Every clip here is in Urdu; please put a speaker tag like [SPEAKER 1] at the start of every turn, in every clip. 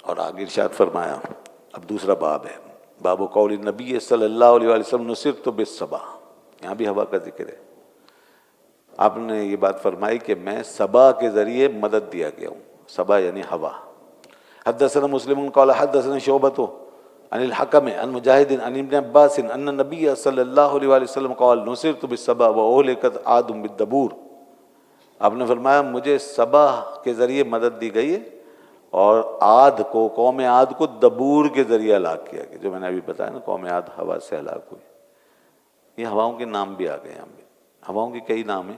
[SPEAKER 1] اور آگے ارشاد فرمایا، اب دوسرا باب ہے، باب قول نبی صلی اللہ علیہ وسلم نصرت بالصبا، یہاں بھی ہوا کا ذکر ہے۔ آپ نے یہ بات فرمائی کہ میں صبا کے ذریعے مدد دیا گیا ہوں، صبا یعنی ہوا۔ حدثنا مسلم قال حدثنا شعبۃ عن الحکم عن مجاہد عن ابن عباس ان النبی صلی اللہ علیہ وسلم قال نصرت بالصبا واہلکت عاد بالدبور۔ آپ نے فرمایا مجھے صبا کے ذریعے مدد دی گئی ہے اور عاد کو، قوم عاد کو دبور کے ذریعے ہلاک کیا گیا، جو میں نے ابھی بتایا نا، قوم عاد ہوا سے ہلاک ہوئی۔ یہ ہواؤں کے نام بھی آ گئے ہیں، ہواؤں کے کئی نام ہیں،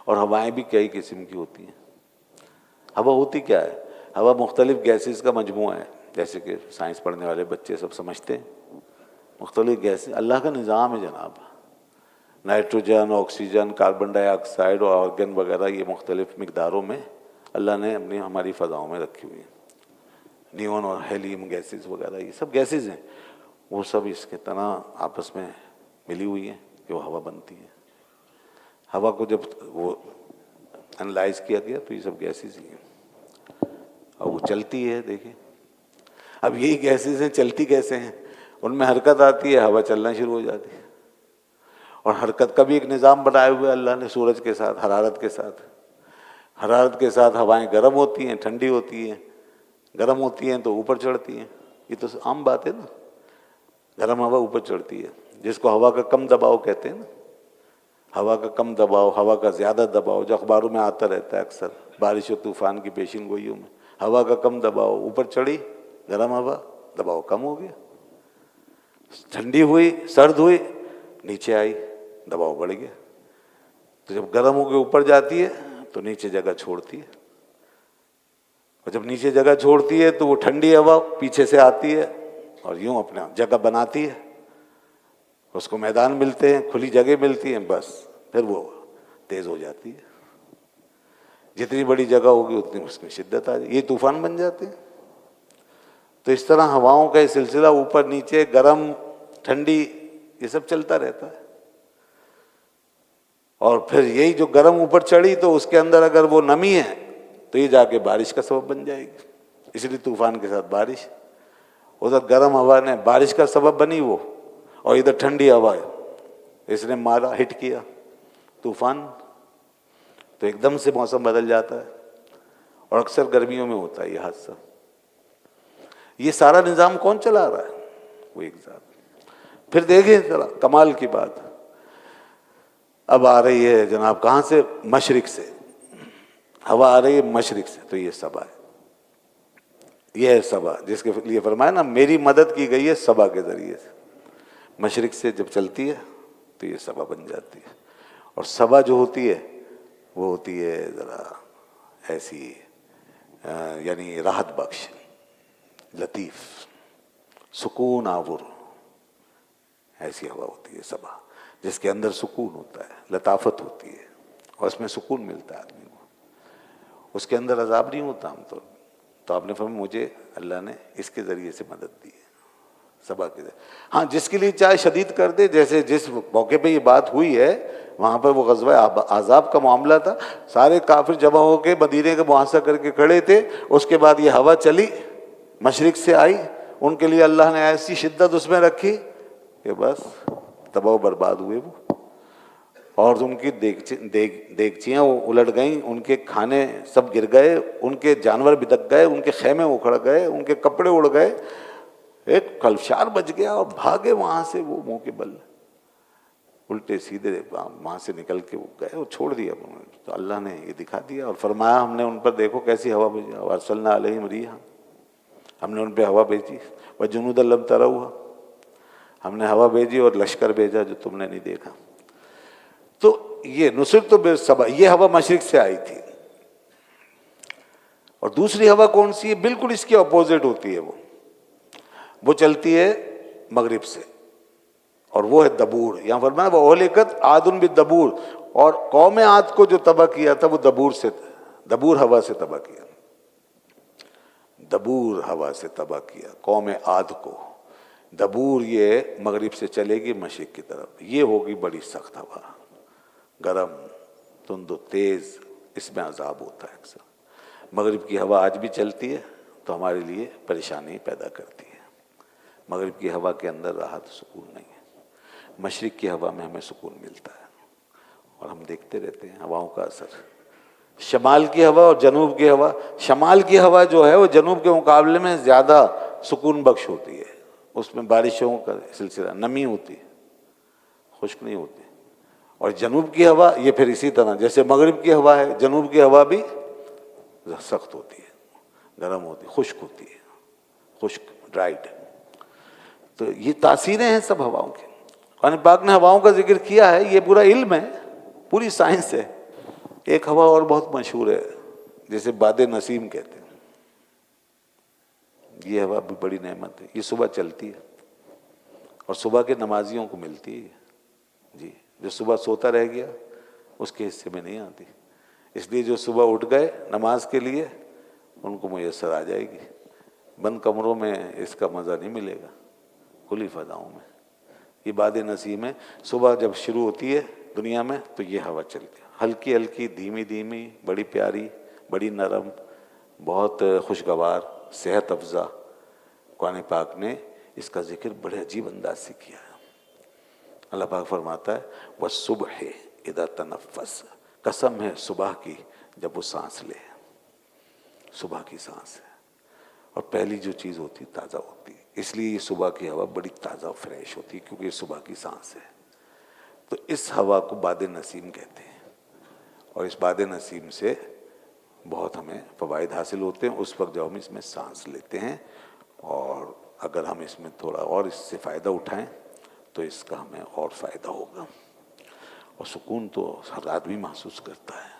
[SPEAKER 1] اور ہوائیں بھی کئی قسم کی ہوتی ہیں۔ ہوا ہوتی کیا ہے؟ ہوا مختلف گیسز کا مجموعہ ہے، جیسے کہ سائنس پڑھنے والے بچے سب سمجھتے ہیں، مختلف گیسز اللہ کا نظام ہے جناب۔ نائٹروجن، آکسیجن، کاربن ڈائی آکسائڈ اور آرگن وغیرہ، یہ مختلف مقداروں میں اللہ نے ہماری فضاؤں میں رکھی ہوئی ہیں۔ نیون اور ہیلیم گیسز وغیرہ، یہ سب گیسز ہیں، وہ سب اس کے طرح آپس میں ملی ہوئی ہیں کہ وہ ہوا بنتی ہے۔ ہوا کو جب وہ انالائز کیا گیا تو یہ سب گیسز ہی ہیں، اور وہ چلتی ہے۔ دیکھیں اب یہی گیسز ہیں، چلتی کیسے ہیں؟ ان میں حرکت آتی ہے، ہوا چلنا شروع ہو جاتی ہے۔ اور حرکت کا بھی ایک نظام بنایا ہوا ہے اللہ نے، سورج کے ساتھ، حرارت کے ساتھ۔ حرارت کے ساتھ ہوائیں گرم ہوتی ہیں، ٹھنڈی ہوتی ہیں، گرم ہوتی ہیں تو اوپر چڑھتی ہیں، یہ تو عام بات ہے نا، گرم ہوا اوپر چڑھتی ہے، جس کو ہوا کا کم دباؤ کہتے ہیں نا۔ ہوا کا کم دباؤ، ہوا کا زیادہ دباؤ، جو اخباروں میں آتا رہتا ہے اکثر، بارش و طوفان کی پیشین گوئیوں میں، ہوا کا کم دباؤ، اوپر چڑھی گرم ہوا، دباؤ کم ہو گیا، ٹھنڈی ہوئی، سرد ہوئی، نیچے آئی، دباؤ بڑھ گیا۔ تو جب گرم ہو کے اوپر جاتی ہے تو نیچے جگہ چھوڑتی ہے، اور جب نیچے جگہ چھوڑتی ہے تو وہ ٹھنڈی ہوا پیچھے سے آتی ہے اور یوں اپنا جگہ بناتی ہے، اس کو میدان ملتے ہیں، کھلی جگہ ملتی ہیں، بس پھر وہ تیز ہو جاتی ہے۔ جتنی بڑی جگہ ہوگی اتنی اس میں شدت آ جائے، یہ طوفان بن جاتے ہیں۔ تو اس طرح ہواؤں کا یہ سلسلہ اوپر نیچے، گرم ٹھنڈی، یہ سب چلتا رہتا ہے۔ اور پھر یہی جو گرم اوپر چڑھی تو اس کے اندر اگر وہ نمی ہے تو یہ جا کے بارش کا سبب بن جائے گی، اس لیے طوفان کے ساتھ بارش۔ ادھر گرم ہوا نے بارش کا سبب بنی وہ، اور ادھر ٹھنڈی ہوا ہے، اس نے مارا، ہٹ کیا، طوفان۔ تو ایک دم سے موسم بدل جاتا ہے، اور اکثر گرمیوں میں ہوتا ہے یہ حادثہ۔ یہ سارا نظام کون چلا رہا ہے؟ وہ ایک ذات۔ پھر دیکھیں ذرا کمال کی بات، اب آ رہی ہے جناب کہاں سے؟ مشرق سے، ہوا آ رہی ہے مشرق سے، تو یہ صبا ہے، یہ ہے صبا، جس کے لیے فرمایا نا میری مدد کی گئی ہے صبا کے ذریعے سے۔ مشرق سے جب چلتی ہے تو یہ صبا بن جاتی ہے۔ اور صبا جو ہوتی ہے وہ ہوتی ہے ذرا ایسی یعنی راحت بخش، لطیف، سکون آور، ایسی ہوا ہوتی ہے صبا، جس کے اندر سکون ہوتا ہے، لطافت ہوتی ہے، اور اس میں سکون ملتا ہے آدمی کو، اس کے اندر عذاب نہیں ہوتا عام طور پر۔ تو آپ نے فرمایا مجھے اللہ نے اس کے ذریعے سے مدد دی ہے، صبا کے ذریعے۔ ہاں جس کے لیے چاہے شدید کر دے، جیسے جس موقع پہ یہ بات ہوئی ہے وہاں پر وہ غزوہ احزاب کا معاملہ تھا، سارے کافر جمع ہو کے مدینے کا محاصرہ کر کے کھڑے تھے، اس کے بعد یہ ہوا چلی، مشرق سے آئی، ان کے لیے اللہ نے ایسی شدت اس میں رکھی کہ بس تباہ و برباد ہوئے وہ، اور ان کی دیگچیاں الٹ گئیں، ان کے کھانے سب گر گئے، ان کے جانور بدک گئے، ان کے خیمے اکھڑ گئے، ان کے کپڑے اڑ گئے، ایک خلفشار بچ گیا اور بھاگے وہاں سے وہ منہ کے بل، الٹے سیدھے وہاں سے نکل کے وہ گئے اور چھوڑ دیا انہوں نے۔ تو اللہ نے یہ دکھا دیا اور فرمایا ہم نے ان پر دیکھو کیسی ہوا بھیجی، وارسلنا علیہم ریحا، ہم نے ان پہ ہوا بھیجی، وجنودا لم تروہا، ہم نے ہوا بھیجی اور لشکر بھیجا جو تم نے نہیں دیکھا۔ تو یہ نصرت بالصبا، یہ ہوا مشرق سے آئی تھی۔ اور دوسری ہوا کون سی ہے؟ بالکل اس کی اپوزٹ ہوتی ہے، وہ چلتی ہے مغرب سے، اور وہ ہے دبور۔ یہاں فرمایا وہ اہلکت عاد بالدبور، اور قوم عاد کو جو تباہ کیا تھا وہ دبور سے، دبور ہوا سے تباہ کیا، دبور ہوا سے تباہ کیا قوم عاد کو۔ دبور یہ مغرب سے چلے گی مشرق کی طرف، یہ ہوگی بڑی سخت ہوا، گرم، تند و تیز، اس میں عذاب ہوتا ہے اکثر۔ مغرب کی ہوا آج بھی چلتی ہے تو تو ہمارے لیے پریشانی پیدا کرتی ہے۔ مغرب کی ہوا کے اندر راحت سکون نہیں ہے، مشرق کی ہوا میں ہمیں سکون ملتا ہے، اور ہم دیکھتے رہتے ہیں ہواؤں کا اثر۔ شمال کی ہوا اور جنوب کی ہوا، شمال کی ہوا جو ہے وہ جنوب کے مقابلے میں زیادہ سکون بخش ہوتی ہے، اس میں بارشوں کا سلسلہ، نمی ہوتی ہے، خشک نہیں ہوتی۔ اور جنوب کی ہوا یہ پھر اسی طرح جیسے مغرب کی ہوا ہے، جنوب کی ہوا بھی سخت ہوتی ہے، گرم ہوتی ہے، خشک ہوتی ہے، خشک، ڈرائیڈ۔ تو یہ تاثیریں ہیں سب ہواؤں کی۔ قرآن پاک نے ہواؤں کا ذکر کیا ہے، یہ پورا علم ہے، پوری سائنس ہے۔ ایک ہوا اور بہت مشہور ہے جسے باد نسیم کہتے ہیں، یہ ہوا بھی بڑی نعمت ہے، یہ صبح چلتی ہے اور صبح کے نمازیوں کو ملتی ہے۔ جی، جو صبح سوتا رہ گیا اس کے حصے میں نہیں آتی، اس لیے جو صبح اٹھ گئے نماز کے لیے ان کو میسر آ جائے گی۔ بند کمروں میں اس کا مزہ نہیں ملے گا، کھلی فضاؤں میں۔ یہ باد نسیم ہے، صبح جب شروع ہوتی ہے دنیا میں تو یہ ہوا چلتی ہے، ہلکی ہلکی، دھیمی دھیمی، بڑی پیاری، بڑی نرم، بہت خوشگوار، صحت افزا۔ قرآن پاک نے اس کا ذکر بڑے عجیب انداز سے کیا ہے۔ اللہ پاک فرماتا ہے وَالصُّبْحِ اِذَا تَنَفَّسَ، قسم ہے صبح کی جب وہ سانس لے، صبح کی سانس ہے، اور پہلی جو چیز ہوتی تازہ ہوتی ہے، اس لیے یہ صبح کی ہوا بڑی تازہ و فریش ہوتی ہے کیونکہ یہ صبح کی سانس ہے۔ تو اس ہوا کو باد نسیم کہتے ہیں، اور اس باد نسیم سے بہت ہمیں فوائد حاصل ہوتے ہیں اس وقت جب ہم اس میں سانس لیتے ہیں، اور اگر ہم اس میں تھوڑا اور اس سے فائدہ اٹھائیں تو اس کا ہمیں اور فائدہ ہوگا، اور سکون تو ہر آدمی محسوس کرتا ہے۔